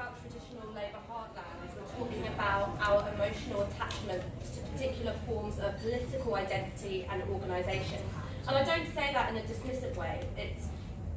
about traditional Labour heartlands, we're talking about our emotional attachment to particular forms of political identity and organisation. And I don't say that in a dismissive way. It's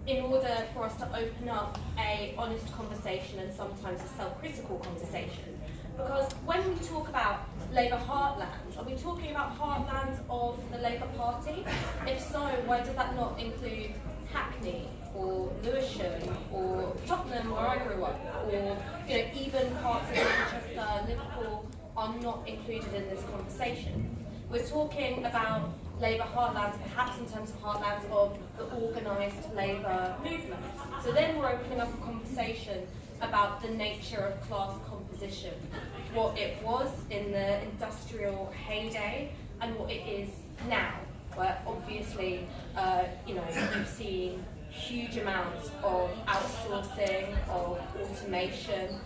in order for us to open up an honest conversation and sometimes a self-critical conversation. Because when we talk about Labour heartlands, are we talking about heartlands of the Labour Party? If so, why does that not include Hackney or Lewisham or Tottenham, where I grew up, or even parts of Manchester, Liverpool are not included in this conversation? We're talking about Labour heartlands, perhaps in terms of heartlands of the organised Labour movement. So then we're opening up a conversation about the nature of class composition, what it was in the industrial heyday and what it is now, where obviously you've seen huge amounts of outsourcing, of automation,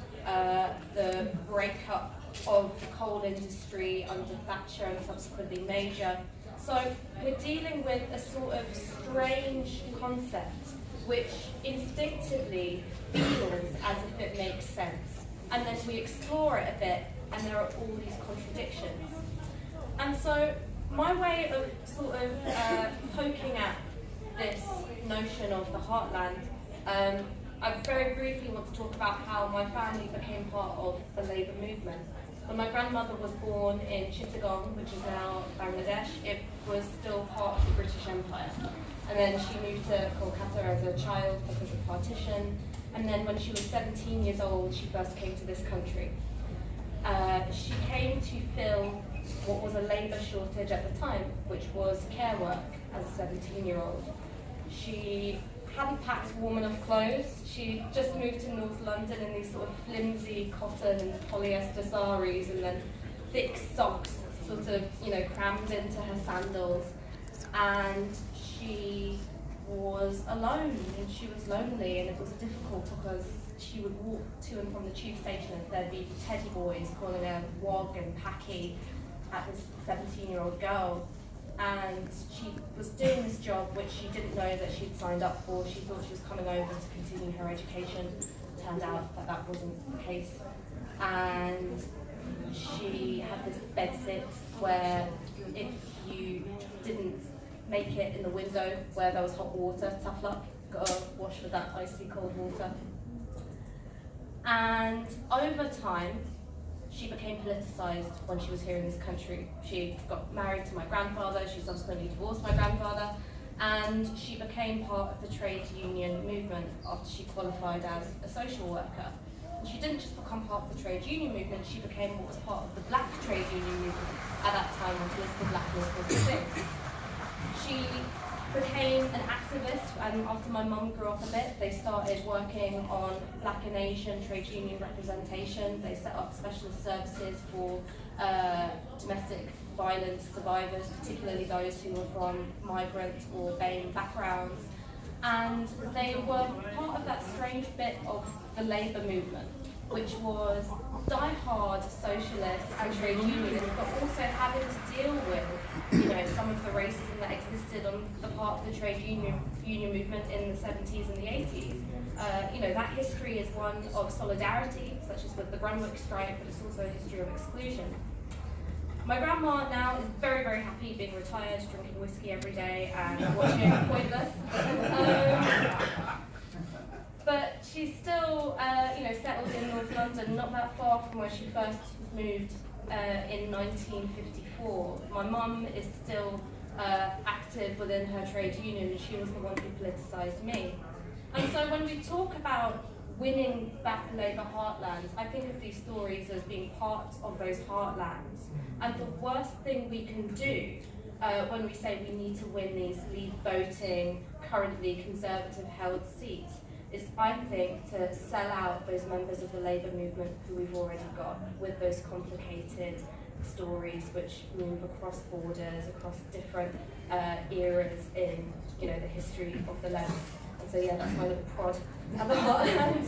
the breakup of the coal industry under Thatcher and subsequently Major. So we're dealing with a sort of strange concept which instinctively feels as if it makes sense. And then we explore it a bit and there are all these contradictions. And so my way of sort of poking at this notion of the heartland, I very briefly want to talk about how my family became part of the Labour movement. When my grandmother was born in Chittagong, which is now Bangladesh, it was still part of the British Empire. And then she moved to Kolkata as a child because of partition. And then when she was 17 years old, she first came to this country. She came to fill what was a labour shortage at the time, which was care work as a 17-year-old. She hadn't packed warm enough clothes. She just moved to North London in these sort of flimsy cotton and polyester saris and then thick socks sort of, crammed into her sandals. And she was alone and she was lonely, and it was difficult because she would walk to and from the tube station and there'd be teddy boys calling her wog and packy at this 17-year-old girl. And she was doing this job which she didn't know that she'd signed up for. She thought she was coming over to continue her education. Turned out that that wasn't the case. And she had this bedsit where if you didn't make it in the window where there was hot water, tough luck, gotta wash with that icy cold water. And over time, she became politicised when she was here in this country. She got married to my grandfather, she subsequently divorced my grandfather, and she became part of the trade union movement after she qualified as a social worker. And she didn't just become part of the trade union movement, she became what was part of the black trade union movement at that time when political blackness was the thing. She became an activist, and after my mum grew up a bit, they started working on black and Asian trade union representation. They set up specialist services for domestic violence survivors, particularly those who were from migrant or BAME backgrounds. And they were part of that strange bit of the Labour movement, which was die-hard socialists and trade unionists, but also having to deal with some of the racism that existed on the part of the trade union movement in the 70s and the 80s. That history is one of solidarity, such as with the Brunwick strike, but it's also a history of exclusion. My grandma now is very, very happy being retired, drinking whiskey every day and watching Pointless. But she's still, settled in North London, not that far from where she first moved in 1954. My mum is still active within her trade union, and she was the one who politicised me. And so when we talk about winning back Labour heartlands, I think of these stories as being part of those heartlands. And the worst thing we can do when we say we need to win these leave voting, currently Conservative held seats, is, I think, to sell out those members of the Labour movement who we've already got with those complicated stories which move across borders, across different eras in the history of the land. And so yeah, that's my little prod at the heartland.